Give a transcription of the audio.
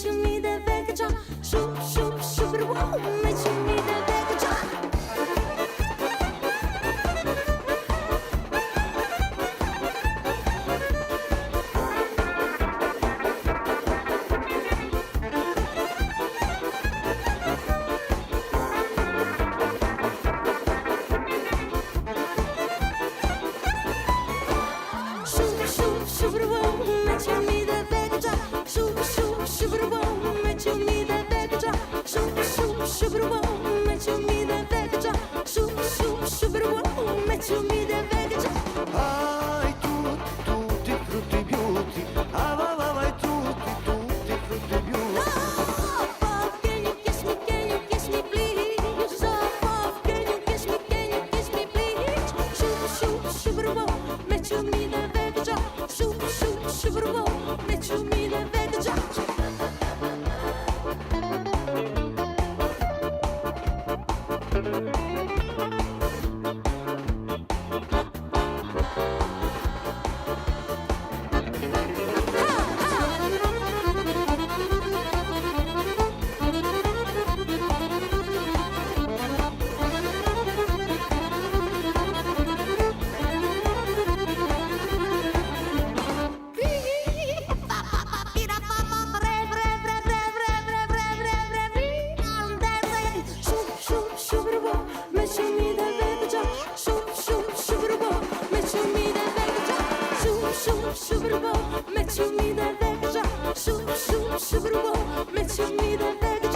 meci mi de vecchia, shup shup shubru wow, meci mi de vecchia. Shup shup shubru wow, meci mi de vecchia, shup shup shubru wow, meci mi de vecchia, shup shup shubru wow, meci mi de vecchia, shup shup shubru wow, meci mi de vecchia. Ai tutti frutti beauty, ah va va vai tutti frutti beauty. Pop, can you kiss me please? Pop, can you kiss me please? Shup shup shubru wow, meci mi de vecchia, shup shup shubru wow, meci mi de vecchia. Met je me de weg,